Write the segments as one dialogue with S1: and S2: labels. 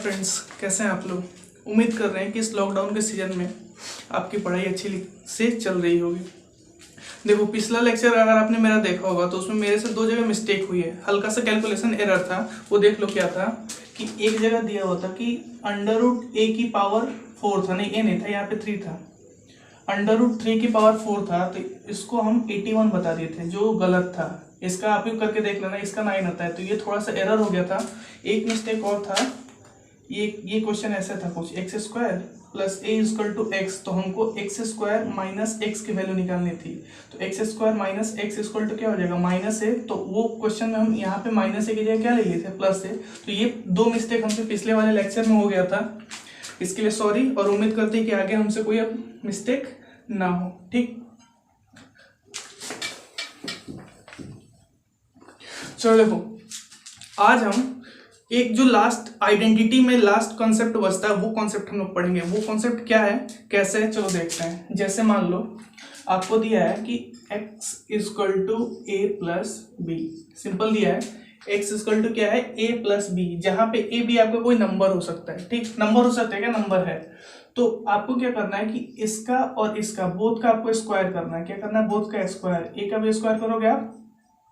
S1: Friends, कैसे हैं आप लोग। उम्मीद कर रहे हैं कि इस लॉकडाउन के सीजन में आपकी पढ़ाई अच्छी से चल रही होगी। देखो, पिछला लेक्चर अगर आपने मेरा देखा होगा तो उसमें मेरे से दो जगह मिस्टेक हुई है, हल्का सा कैलकुलेशन एरर था। वो देख लो क्या था कि एक जगह दिया हुआ था कि √a की पावर 4 था, नहीं a नहीं था, यहाँ पे 3 था। √3 की पावर 4 था तो इसको हम 81 बता दिए थे, जो गलत था। इसका आप ही करके देख लेना, इसका 9 आता है, तो ये थोड़ा सा एरर हो गया था। एक मिस्टेक और था, ये क्वेश्चन ऐसा था कुछ, x² + a = x, तो हमको x² - x की वैल्यू निकालनी थी। तो x² - x = क्या हो जाएगा, -a। तो वो क्वेश्चन में हम यहाँ पे -a की जगह क्या ले लिए थे, +a। तो ये दो मिस्टेक हमसे पिछले वाले लेक्चर में हो गया था, इसके लिए सॉरी, और उम्मीद करते हैं कि आगे हमसे कोई अब मिस्टेक ना हो। ठीक, चलो देखो, आज हम एक जो लास्ट आइडेंटिटी में लास्ट कॉन्सेप्ट बचता है वो कॉन्सेप्ट हम लोग पढ़ेंगे। वो कॉन्सेप्ट क्या है, कैसे है, चलो देखते हैं। जैसे मान लो आपको दिया है कि x = a + b, सिंपल दिया है। x = क्या है, a + b, जहां पे a b आपका कोई नंबर हो सकता है। ठीक, नंबर हो सकता है, क्या नंबर है। तो आपको क्या करना है कि इसका और इसका बोथ का आपको स्क्वायर करना है। क्या करना है, बोथ का स्क्वायर। a का भी स्क्वायर करोगे आप,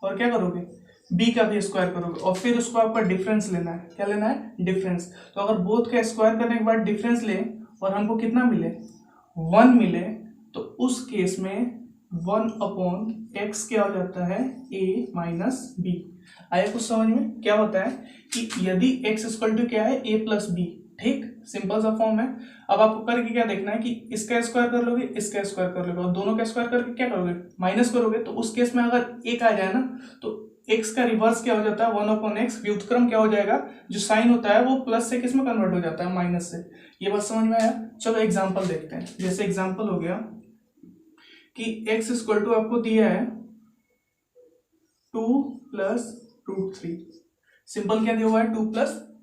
S1: और क्या करोगे, b का भी स्क्वायर करोगे, और फिर उसको आपका डिफरेंस लेना है। क्या लेना है, डिफरेंस। तो अगर बोथ का स्क्वायर करने के बाद डिफरेंस ले और हमको कितना मिले, 1 मिले, तो उस केस में 1/x क्या हो जाता है, a - b। आया कुछ समझ में। क्या होता है कि यदि x = क्या है, a + b। ठीक, सिंपल सा फॉर्म है। अब आपको करके क्या देखना है कि इसका स्क्वायर कर लोगे, इसका स्क्वायर कर लोगे, और दोनों का स्क्वायर करके क्या करोगे, माइनस करोगे। तो उस केस में अगर एक आ जाए ना, तो x का रिवर्स क्या हो जाता है, 1/x। व्युत्क्रम क्या हो जाएगा, जो साइन होता है वो प्लस से किस में कन्वर्ट हो जाता है, माइनस से। ये बात समझ में आया। चलो एग्जांपल देखते हैं। जैसे एग्जांपल हो गया कि x = आपको दिया है 2 + √3। सिंपल क्या दिया हुआ है, 2 +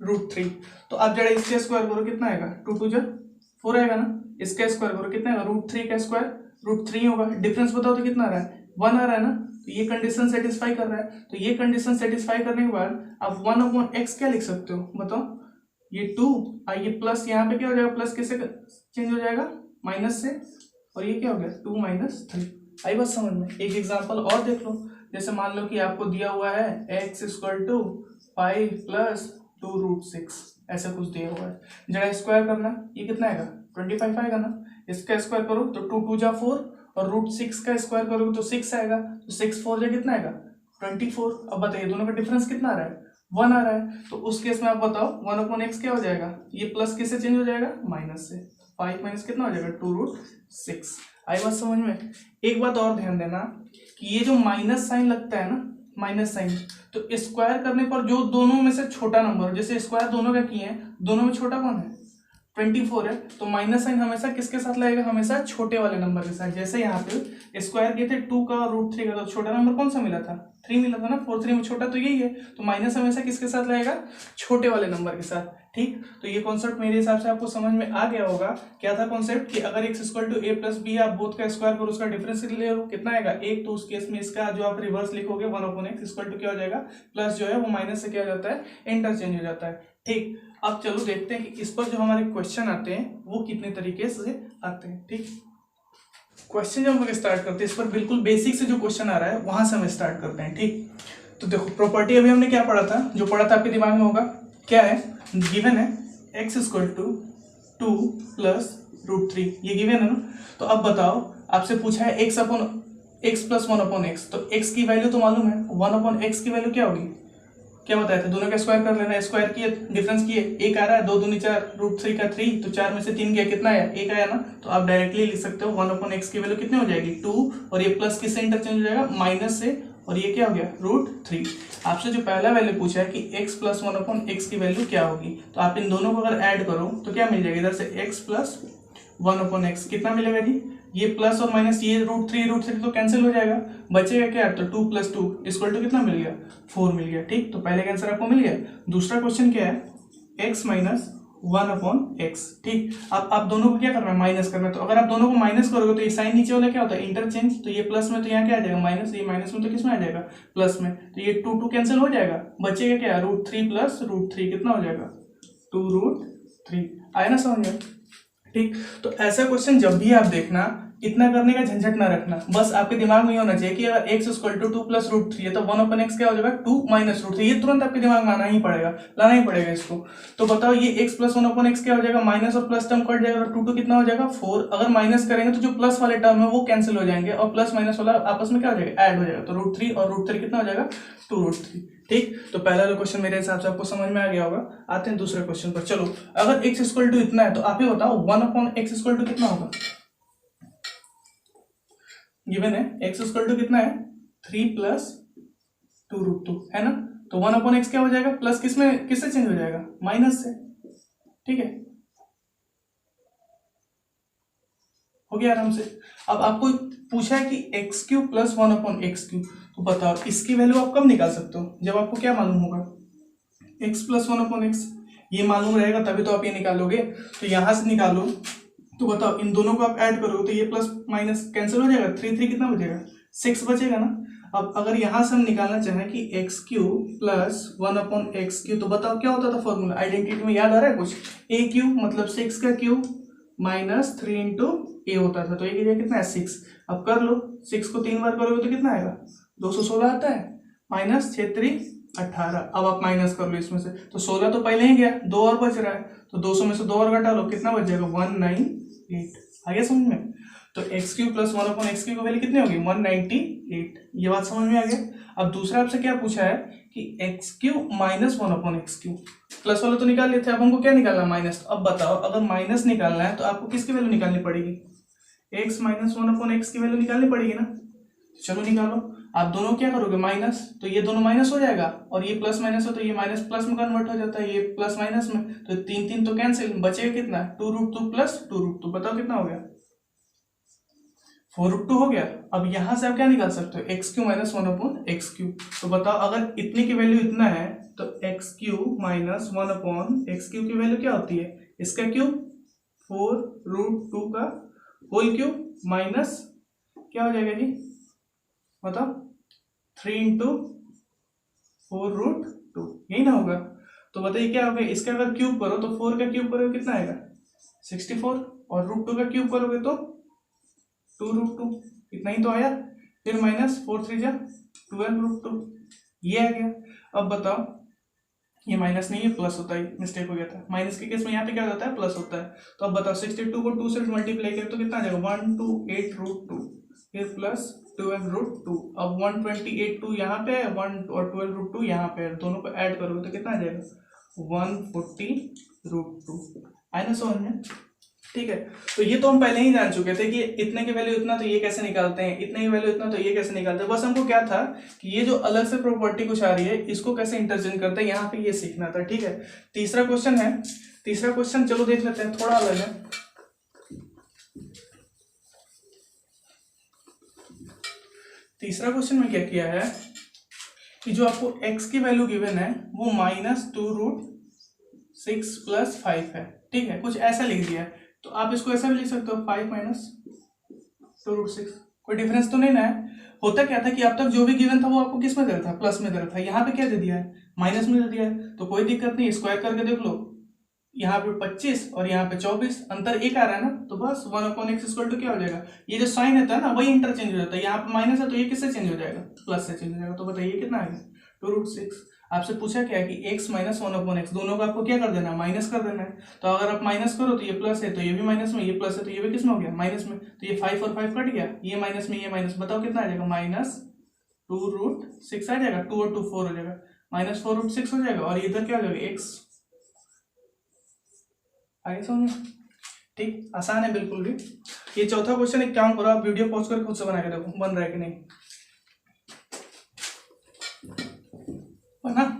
S1: √3। तो आप जरा इसका स्क्वायर करो, कितना आएगा, 2 × 2 = 4 आएगा ना। इसका स्क्वायर करो, कितना आएगा, √3 का स्क्वायर √3 होगा। डिफरेंस बताओ तो कितना आ रहा है, 1 आ रहा है ना। तो ये कंडीशन सेटिस्फाई कर रहा है। तो ये कंडीशन सेटिस्फाई करने के बाद आप 1/x क्या लिख सकते हो, बताओ। ये 2 और ये प्लस, यहाँ पे क्या हो जाएगा, प्लस कैसे चेंज हो जाएगा, माइनस से, और ये क्या हो गया, 2 - 3। आई बात समझ में। एक एग्जांपल और देख लो। जैसे मान लो कि आपको दिया हुआ है x = 5 + 2√6, ऐसा कुछ दिया हुआ है। जरा स्क्वायर करना, ये कितना आएगा, 25 आएगा ना। इसका स्क्वायर करो तो 2 × 2 = 4, और √6 का स्क्वायर करोगे तो 6 आएगा। तो 6 × 4 = कितना आएगा, 24। अब बताइए दोनों का डिफरेंस कितना आ रहा है, 1 आ रहा है। तो उस केस में आप बताओ 1/x क्या हो जाएगा, ये प्लस किससे चेंज हो जाएगा, माइनस से। 5 - कितना हो जाएगा, 2√6। आई बात समझ में। एक बात और ध्यान देना कि ये जो माइनस साइन लगता है ना, माइनस साइन, तो स्क्वायर करने पर जो दोनों में से छोटा नंबर हो, जैसे स्क्वायर दोनों का किए हैं, दोनों में छोटा कौन है, 24 है। तो माइनस साइन हमेशा किसके साथ लगेगा, हमेशा छोटे वाले नंबर के साथ। जैसे यहाँ पे स्क्वायर किए थे 2 का और √3 का, तो छोटा नंबर कौन सा मिला था, 3 मिला था ना। 4 3 में छोटा तो यही है। तो माइनस हमेशा किसके साथ लगेगा, छोटे वाले नंबर के साथ। ठीक, तो ये कॉन्सेप्ट मेरे हिसाब से आपको समझ में आ गया होगा। क्या था कॉन्सेप्ट कि अगर x = a + b, आप बोथ का स्क्वायर करो, उसका डिफरेंस ले लो, कितना आएगा, 1। तो उस केस में इसका जो आप रिवर्स लिखोगे 1/x = क्या हो जाएगा, प्लस जो है वो माइनस से क्या हो जाता है, इंटरचेंज हो जाता है। ठीक, अब चलो देखते हैं कि इस पर जो हमारे क्वेश्चन आते हैं वो कितने तरीके से आते हैं। ठीक, क्वेश्चन जब हम लोग स्टार्ट करते हैं, इस पर बिल्कुल बेसिक से जो क्वेश्चन आ रहा है वहां से हम स्टार्ट करते हैं। ठीक, तो देखो प्रॉपर्टी अभी हमने क्या पढ़ा था, जो पढ़ा था आपके दिमाग में होगा, क्या है, गिवन है x = 2 + √3, ये गिवन है ना। तो अब बताओ, आपसे पूछा है x + 1/x, तो x की वैल्यू तो मालूम है, 1/x की वैल्यू क्या होगी, क्या बताया था, दोनों का स्क्वायर कर लेना। स्क्वायर किए, डिफरेंस किए, 1 आ रहा है, 2 दूनी 4, √3 का 3, तो 4 में से 3 गया, कितना आया, 1 आया ना। तो आप डायरेक्टली लिख सकते हो 1/x की वैल्यू कितनी हो जाएगी, 2, और ये प्लस किससे इंटरचेंज हो जाएगा, माइनस से, और ये क्या हो गया, √3। आपसे जो पहला वैल्यू पूछा है कि x + 1/x की वैल्यू क्या होगी, तो आप इन दोनों को अगर ऐड करो तो क्या मिल जाएगा, इधर से x + 1/x कितना मिलेगा जी, ये प्लस और माइनस, ये √3 तो कैंसिल हो जाएगा, बचेगा क्या, तो 2 + 2 = कितना मिल गया, 4 मिल गया। ठीक, तो पहले का आंसर आपको मिल गया। दूसरा क्वेश्चन क्या है, x - 1/x। ठीक, अब आप दोनों को क्या करना है, माइनस करना है। तो अगर आप दोनों को माइनस करोगे तो ये साइन नीचे वाला क्या होता है, इंटरचेंज। तो ये प्लस में, तो यहाँ क्या आ जाएगा, माइनस, ये माइनस में तो किस में आ जाएगा, प्लस में। तो ये 2 2 कैंसिल हो जाएगा, बचेगा क्या, √3 + √3 कितना हो जाएगा, 2√3। आया ना समझ में? ठीक, तो ऐसा क्वेश्चन जब भी आप देखना, इतना करने का झंझट ना रखना, बस आपके दिमाग में ये होना चाहिए कि अगर x equal to 2 plus root 3 है तो 1/x क्या हो जाएगा 2 माइनस रूट 3। ये तुरंत आपके दिमाग में आना ही पड़ेगा, लाना ही पड़ेगा इसको। तो बताओ ये x प्लस 1/x क्या हो जाएगा, माइनस और प्लस टर्म कट जाएगा, 2 कितना हो जाएगा 4। अगर माइनस करेंगे तो जो प्लस वाले टर्म है वो कैंसिल हो जाएंगे और प्लस माइनस वाला आपस में क्या हो जाएगा, ऐड हो जाएगा। तो √3 और √3 कितना हो जाएगा 2√3। ठीक, तो पहला वाला क्वेश्चन मेरे हिसाब से आपको समझ में आ गया होगा। आते हैं दूसरे क्वेश्चन पर। चलो, अगर x इक्वल टू इतना है तो आप ही बताओ 1/x इक्वल टू कितना होगा। गिवन है x इक्वल टू कितना है 3 प्लस 2√2 है ना। तो 1/x क्या हो जाएगा, प्लस किससे चेंज हो जाएगा, माइनस से। ठीक है, हो गया आराम से। अब आपको पूछा है कि x³ प्लस 1/x³, तो बताओ इसकी वैल्यू आप कब निकाल सकते हो, जब आपको क्या मालूम होगा, x प्लस 1/x। ये मालूम रहेगा तभी तो आप ये निकालोगे। तो यहां से निकालो, तो बताओ इन दोनों को आप ऐड करोगे तो ये प्लस माइनस कैंसिल हो जाएगा, 3 कितना बचेगा 6 बचेगा ना। अब अगर यहां से हम निकालना चाहें कि x³ प्लस 1/x³, तो बताओ क्या होता था फॉर्मूला, आइडेंटिटी में याद आ रहा है कुछ, a³ मतलब 6 का क्यूब माइनस 3 इंटू a होता था। तो ये कितना है 6। अब कर लो, 6 को 3 बार करोगे तो कितना आएगा 216 आता है, माइनस 6 3 18। अब आप माइनस कर लो इसमें से, तो 16 तो पहले ही गया, 2 और बच रहा है, तो 200 में से 2 और घटा लो, कितना बच जाएगा 198। आ गया समझ में। तो x³ प्लस 1/x³ की वैल्यू कितनी होगी 198। ये बात समझ में आ गया। अब दूसरा आपसे क्या पूछा है कि x³ माइनस 1/x³, प्लस वाला तो निकाल लेते हैं, अब हमको क्या निकालना है माइनस। अब बताओ अगर माइनस निकालना है तो आपको किसकी वैल्यू निकालनी पड़ेगी, x माइनस 1/x की वैल्यू निकालनी पड़ेगी ना। चलो निकालो। आप दोनों क्या करोगे माइनस, तो ये दोनों माइनस हो जाएगा और ये प्लस माइनस हो तो ये माइनस प्लस में कन्वर्ट हो जाता है, ये प्लस माइनस में, तो 3 तो कैंसिल, बचेगा कितना 2√2 प्लस 2√2। बताओ कितना हो गया 4√2 हो गया। अब यहां से आप क्या निकाल सकते हो x³ माइनस 1/x³। तो बताओ अगर इतने की वैल्यू इतना है तो x³ माइनस 1/x³ की वैल्यू क्या होती है, इसका क्यूब 4√2 का होल क्यूब माइनस क्या हो जाएगा जी, बताओ 3 इंटू 4√2, यही ना होगा। तो बताइए क्या होगा, इसका अगर क्यूब करो तो 4 का क्यूब करोगे कितना आएगा 64, और √2 का क्यूब करोगे तो 2√2, इतना ही तो आया। फिर माइनस 4 3 जा 12√2, ये आ गया। अब बताओ, ये माइनस नहीं है प्लस होता है, मिस्टेक हो गया था, माइनस के केस में यहाँ पे क्या होता है प्लस होता है। तो अब बताओ 62 को 2 से मल्टीप्लाई करें तो कितना आ जाएगा 128√2, फिर प्लस 12√2। अब 128 यहाँ पे है, 1 और 12√2 यहाँ पे है, दोनों को ऐड करोगे तो कितना आ जाएगा 140√2। आया ना समझ में। ठीक है, तो ये तो हम पहले ही जान चुके थे कि इतने की वैल्यू इतना तो ये कैसे निकालते हैं, इतने की वैल्यू इतना तो ये कैसे निकालते हैं। बस हमको क्या था कि ये जो अलग से प्रॉपर्टी कुछ आ रही है इसको कैसे इंटरचेंज करते हैं, यहाँ पे ये सीखना था। ठीक है, तीसरा क्वेश्चन है, तीसरा क्वेश्चन चलो देख लेते हैं, थोड़ा अलग है। तीसरा क्वेश्चन में क्या किया है कि जो आपको x की वैल्यू गिवन है वो -2√6 प्लस 5 है। ठीक है, कुछ ऐसा लिख दिया है, तो आप इसको ऐसा भी लिख सकते हो 5 माइनस 2√6। कोई डिफरेंस तो नहीं ना है। होता क्या था कि अब तक जो भी गिवन था वो आपको किस में दे रहा था, प्लस में दे रहा था, यहाँ पे क्या दे दिया है माइनस में दे दिया है। तो कोई दिक्कत नहीं, स्क्वायर करके देख लो, यहाँ पे 25 और यहाँ पे 24, अंतर एक आ रहा है ना, तो बस 1/x इक्वल टू क्या हो जाएगा, ये जो साइन होता है ना वही इंटरचेंज हो जाता है। यहाँ पे माइनस है तो ये किससे चेंज हो जाएगा, प्लस से चेंज हो जाएगा। तो बताइए कितना आएगा 2√6। आपसे पूछा क्या है कि x माइनस 1/x, दोनों को आपको क्या कर देना है माइनस कर देना है। तो अगर आप माइनस करो तो ये प्लस है तो ये भी माइनस में, ये प्लस है तो ये भी किस में हो गया माइनस में। तो ये 5 और 5 कट गया, ये माइनस में ये माइनस, बताओ कितना आ जाएगा -2√6 आ जाएगा, 2 और 2 4 हो जाएगा, -4√6 हो जाएगा, और इधर क्या हो जाएगा x। आगे समझ। ठीक, आसान है बिल्कुल भी। ये चौथा क्वेश्चन एक काम करो, आप वीडियो पॉज कर खुद से बना के देखो बन रहा है कि नहीं, बना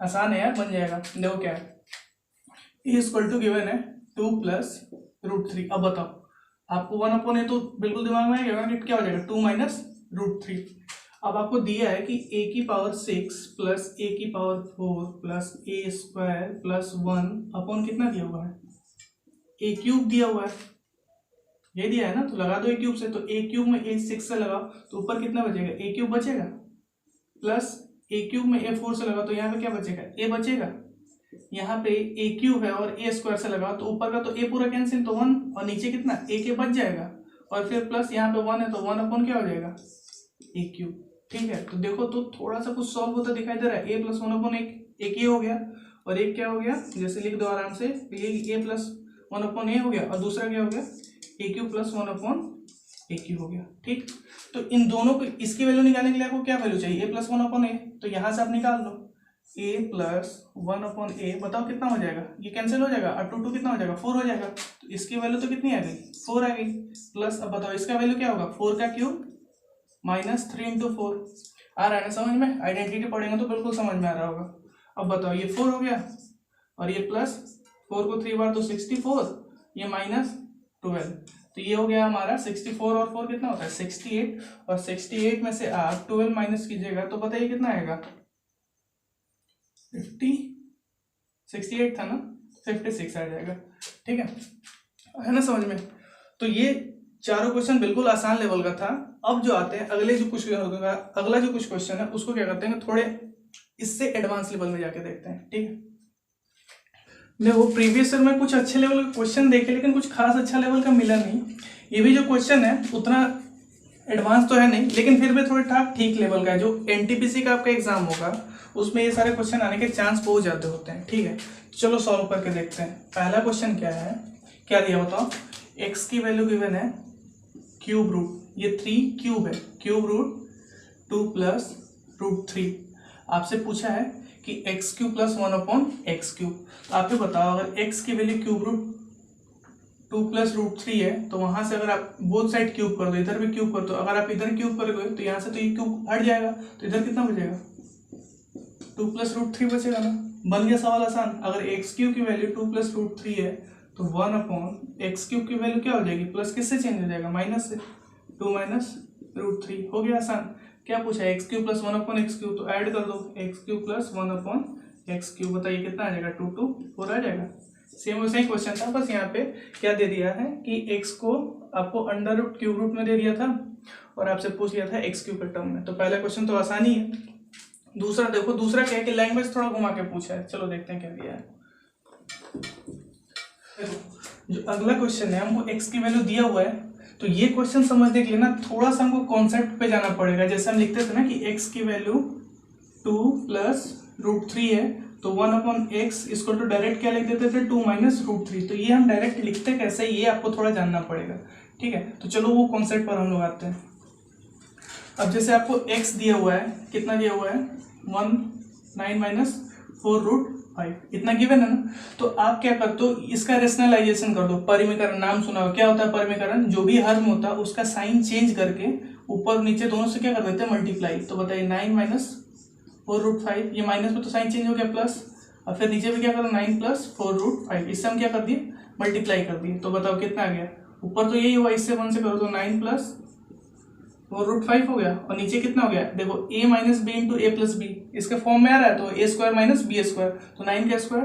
S1: आसान है यार, बन जाएगा। देखो क्या है, ए इक्वल टू गिवन है 2 प्लस √3। अब बताओ आपको 1/a तो बिल्कुल दिमाग में आएगा कि क्या हो जाएगा 2 माइनस √3। अब आपको दिया है कि a की पावर 6 प्लस a की power 4 plus a square plus 1 upon कितना दिया हुआ है a³ दिया हुआ है, ये दिया है ना, तो लगा दो a³ से। तो a³ में a6 से लगाओ तो ऊपर कितना बचेगा a³ बचेगा, प्लस a³ में a4 से लगाओ तो यहाँ पे क्या बचेगा a बचेगा। यहाँ पे ए क्यूब है और ए स्क्वायर से लगाओ तो ऊपर का तो ए पूरा कैंसिल, तो 1 और नीचे कितना ए के बच जाएगा, और फिर प्लस यहाँ पे 1 है तो 1 क्या हो जाएगा ए क्यूब। ठीक है, तो देखो तो थोड़ा सा कुछ सॉल्व होता दिखाई दे रहा है। ए प्लस 1 एक ये हो गया, और एक क्या हो गया, जैसे लिख दो आराम से, ए प्लस 1 ए हो गया, और दूसरा क्या हो गया ए क्यूब प्लस 1 ए क्यूब हो गया। ठीक, तो इन दोनों को, इसकी वैल्यू निकालने के लिए आपको क्या वैल्यू चाहिए, ए प्लस 1 ए, तो यहाँ से आप निकाल लो ए प्लस 1 ए, बताओ कितना हो जाएगा, ये कैंसिल हो जाएगा, और 2 कितना हो जाएगा 4 हो जाएगा, तो इसकी वैल्यू तो कितनी आ गई 4 आ गई, प्लस अब बताओ इसका वैल्यू क्या होगा 4 का क्यूब माइनस 3 इंटू 4। आ रहा है ना समझ में, आइडेंटिटी पढ़ेंगे तो बिल्कुल समझ में आ रहा होगा। अब बताओ ये 4 हो गया, और ये प्लस 4 को 3 बार तो 64, ये माइनस 12, तो ये हो गया हमारा 64 और 4 कितना होता है 68, और 68 में से आप 12 माइनस कीजिएगा तो बताइए कितना आएगा 50, 68 था ना 56 आ जाएगा। ठीक है ना समझ में। तो ये चारों क्वेश्चन बिल्कुल आसान लेवल का था। अब जो आते हैं अगला जो कुछ क्वेश्चन है उसको क्या करते हैं, थोड़े इससे एडवांस लेवल में जाके देखते हैं। ठीक है, देखो प्रीवियस ईयर में कुछ अच्छे लेवल के क्वेश्चन देखे, लेकिन कुछ खास अच्छा लेवल का मिला नहीं। ये भी जो क्वेश्चन है उतना एडवांस तो है नहीं, लेकिन फिर भी थोड़ा ठीक लेवल का है। जो एनटीपीसी का आपका एग्जाम होगा उसमें ये सारे क्वेश्चन आने के चांस बहुत ज्यादा होते हैं। ठीक है, चलो सॉल्व करके देखते हैं। पहला क्वेश्चन क्या है, क्या दिया बताओ, एक्स की वैल्यू गिवन है क्यूब रूट, ये 3 क्यूब है, क्यूब रूट 2 प्लस रूट 3। आपसे पूछा है कि x cube plus 1/x cube. तो आप ये बताओ, अगर एक्स की value cube root 2 plus root 3 है, तो वहां से अगर आप बोथ साइड क्यूब कर दो, इधर भी क्यूब कर दो, अगर आप इधर क्यूब करोगे तो यहाँ से तो ये क्यूब हट जाएगा, तो इधर कितना बचेगा 2 प्लस रूट 3 बचेगा ना। बन गया सवाल आसान। अगर एक्स क्यूब की वैल्यू 2 प्लस रूट 3 है तो 1/x क्यूब की वैल्यू क्या हो जाएगी, प्लस किससे चेंज हो जाएगा, माइनस से, 2 माइनस रूट 3 हो गया आसान। क्या पूछा है x cube plus 1/x cube, तो ऐड कर दो x cube plus 1/x cube, बताइए कितना आ जाएगा 2 2 4 आ जाएगा। सेम वैसा ही क्वेश्चन था, बस यहाँ पे क्या दे दिया है कि एक्स को आपको अंडर रूट क्यूब रूट में दे दिया था और आपसे पूछ लिया था एक्स क्यूब के टर्म में। तो पहला क्वेश्चन तो आसानी है। दूसरा देखो, दूसरा क्या है कि लैंग्वेज थोड़ा घुमा के पूछा है, चलो देखते हैं क्या दिया है। जो अगला क्वेश्चन है हमको एक्स की वैल्यू दिया हुआ है, तो ये क्वेश्चन समझने के लिए ना थोड़ा सा हमको कॉन्सेप्ट पे जाना पड़ेगा। जैसे हम लिखते थे ना कि एक्स की वैल्यू 2 प्लस रूट 3 है, तो 1/x इसको तो डायरेक्ट क्या लिख देते थे 2 माइनस रूट 3। तो ये हम डायरेक्ट लिखते कैसे, ये आपको थोड़ा जानना पड़ेगा। ठीक है, तो चलो वो कॉन्सेप्ट पर हम लोग आते हैं। अब जैसे आपको x दिया हुआ है, कितना दिया हुआ है 9 माइनस 4 रूट 5, इतना गिवन है ना। तो आप क्या करते हो, इसका रेशनलाइजेशन कर दो। परिमीकरण नाम सुना हो, क्या होता है परिमीकरण, जो भी हर्म होता है उसका साइन चेंज करके ऊपर नीचे दोनों से क्या कर देते हैं मल्टीप्लाई। तो बताइए 9 माइनस 4 रूट 5, ये माइनस में तो साइन चेंज हो गया प्लस, और फिर नीचे भी क्या करो 9 प्लस 4 रूट 5, इससे हम क्या कर दिए मल्टीप्लाई कर दिए। तो बताओ कितना आ गया, ऊपर तो यही हुआ, इससे 1 से करो तो 9 प्लस 4 रूट 5 हो गया, और नीचे कितना हो गया देखो a minus b into a plus b, इसके फॉर्म में आ रहा है तो a square minus b square, तो 9 का स्क्वायर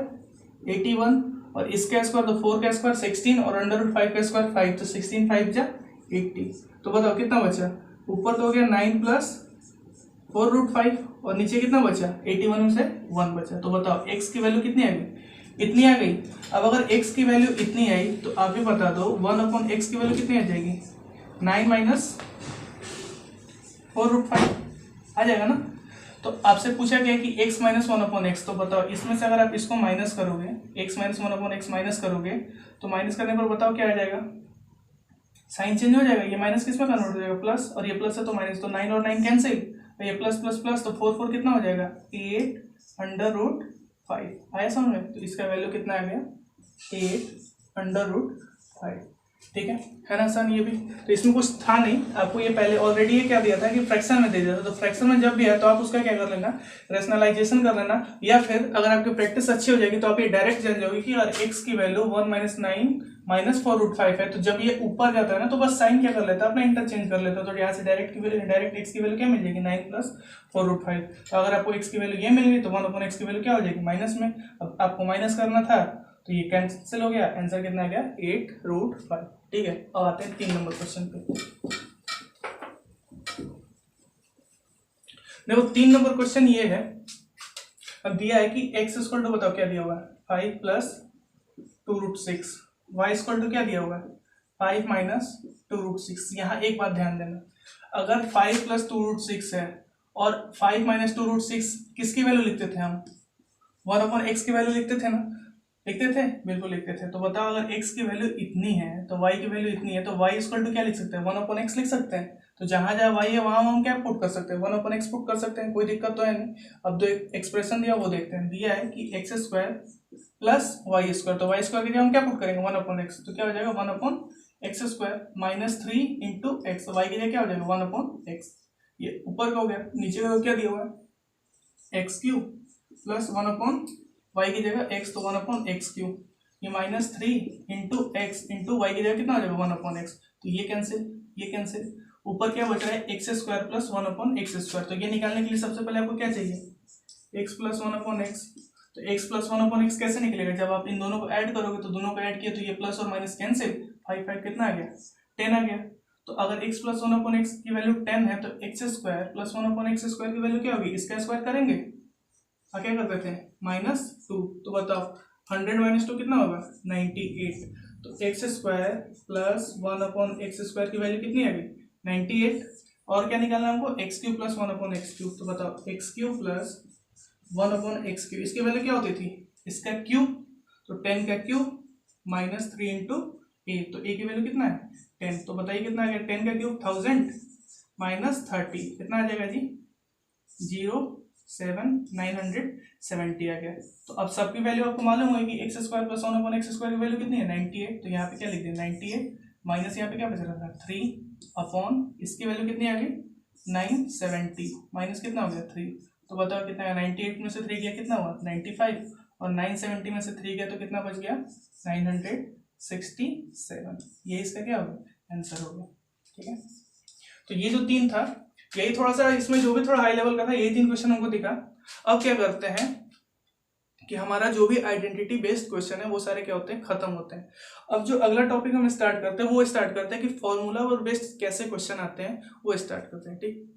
S1: 81, और इसका स्क्वायर तो 4 का स्क्वायर 16, और अंडर रूट 5 का स्क्वायर 5, तो 16 5 जा 80। तो बताओ कितना बचा, ऊपर तो हो गया 9 प्लस 4 रूट 5, और नीचे कितना बचा 81 में से 1 बचा। तो बताओ x की वैल्यू कितनी आ गई, इतनी आ गई। अब अगर x की वैल्यू इतनी आई तो आप ही बता दो 1/x की वैल्यू कितनी आ जाएगी, 9 माइनस 4 रूट 5 आ जाएगा ना। तो आपसे पूछा गया कि x माइनस 1/x, तो बताओ इसमें से अगर आप इसको माइनस करोगे, x माइनस 1/x माइनस करोगे, तो माइनस करने पर बताओ क्या आ जाएगा, साइन चेंज हो जाएगा, ये माइनस किस में कन्वर्ट हो जाएगा प्लस, और ये प्लस है तो माइनस, तो 9 और 9 कैंसिल, तो ये प्लस प्लस प्लस, तो 4 4 कितना हो जाएगा 8 अंडर रूट 5 आया समझ में। तो इसका वैल्यू कितना आ गया 8 अंडर रूट 5। ठीक है ना आसान ये भी। तो इसमें कुछ था नहीं, आपको ये पहले ऑलरेडी ये क्या दिया था कि फ्रैक्शन में दे दिया था। तो फ्रैक्शन में जब भी है तो आप उसका क्या कर लेना, रेशनलाइजेशन कर लेना, या फिर अगर आपकी प्रैक्टिस अच्छी हो जाएगी तो आप ये डायरेक्ट जान जाओगे कि अगर x की वैल्यू 1 माइनस 9 माइनस 4 रूट 5 है, तो जब ये ऊपर जाता है ना तो बस साइन क्या कर लेता है अपना इंटरचेंज कर लेता है। तो यहाँ से डायरेक्ट x की वैल्यू क्या मिल जाएगी 9 प्लस 4 रूट 5। तो अगर आपको x की वैल्यू ये मिल गई तो 1/x की वैल्यू क्या हो जाएगी माइनस में। अब आपको माइनस करना था तो ये कैंसिल हो गया, आंसर कितना आ गया 8 रूट 5। ठीक है, अब आते हैं 3 नंबर क्वेश्चन पे। देखो 3 नंबर क्वेश्चन ये है, अब दिया है कि x इक्वल टू, बताओ क्या दिया होगा, 5 प्लस 2√6, y इक्वल टू क्या दिया होगा, 5 माइनस 2√6। यहाँ एक बात ध्यान देना, अगर 5 प्लस 2√6 है और 5 माइनस 2√6 किसकी वैल्यू लिखते थे हम, 1/x की वैल्यू लिखते थे ना, लिखते थे, बिल्कुल लिखते थे। तो बताओ अगर x की वैल्यू इतनी है तो y की वैल्यू इतनी है, तो y इक्वल टू क्या लिख सकते हैं, 1/x लिख सकते हैं। तो जहां जहां y है वहां हम क्या पुट कर सकते हैं, 1/x पुट कर सकते हैं, कोई दिक्कत तो है नहीं। अब जो एक्सप्रेशन दिया वो देखते हैं, दिया है कि x² प्लस y², तो y² की जगह हम क्या पुट करेंगे, 1/x, तो क्या हो जाएगा 1/x² minus 3 into x, Y की जगह क्या हो जाएगा 1/x। ये ऊपर का हो गया, नीचे का क्या दिया हुआ है, x³ प्लस 1/y की जगह x, तो 1/x³, ये minus 3 into x into y की जगह कितना हो जाएगा 1/x, तो ये कैंसिल, ये कैंसिल। ऊपर क्या बच रहा है, x² प्लस 1/x², तो ये निकालने के लिए सबसे पहले आपको क्या चाहिए, x प्लस 1/x। तो x प्लस 1/x कैसे निकलेगा, जब आप इन दोनों को ऐड करोगे, तो दोनों को ऐड किया तो ये प्लस और माइनस कैंसिल, 5 कितना आ गया, 10 आ गया। तो अगर x प्लस 1/x की वैल्यू 10 है, तो x² प्लस 1/x² की वैल्यू क्या होगी, इसका स्क्वायर करेंगे, क्या कर देते हैं, -2। तो बताओ 100 माइनस 2 कितना होगा, 98। तो x² प्लस 1/x² की वैल्यू कितनी आ गई, 98। और क्या निकालना है हमको, x³ प्लस 1/x³। तो बताओ x³ प्लस 1/x³, इसकी वैल्यू क्या होती थी, इसका क्यूब, तो 10 का क्यूब माइनस 3 इंटू ए, तो ए की वैल्यू कितना है 10। तो बताइए कितना आ गया, 10 का क्यूब 1000 माइनस 30 कितना आ जाएगा जी, 07970 आ गया। तो अब सबकी वैल्यू आपको मालूम होगी कि x² प्लस 1/x² की वैल्यू कितनी है 98। तो यहाँ पे क्या लिख दें 98 माइनस यहाँ पे क्या बच रहा था 3 अपॉन इसकी वैल्यू कितनी आ गई 970 माइनस कितना हो गया 3। तो बताओ कितना है, 98 में से 3 गया कितना हुआ 95, और 970 में से 3 गया तो कितना बच गया 967। ये इसका क्या हो गया आंसर हो गया। ठीक है, तो ये जो 3 था, यही थोड़ा सा इसमें जो भी थोड़ा हाई लेवल का था, यही 3 क्वेश्चन हमको दिखा। अब क्या करते हैं कि हमारा जो भी आइडेंटिटी बेस्ड क्वेश्चन है वो सारे क्या होते हैं, खत्म होते हैं। अब जो अगला टॉपिक हम स्टार्ट करते हैं वो स्टार्ट करते हैं कि फॉर्मूला और बेस्ड कैसे क्वेश्चन आते हैं वो स्टार्ट करते हैं। ठीक।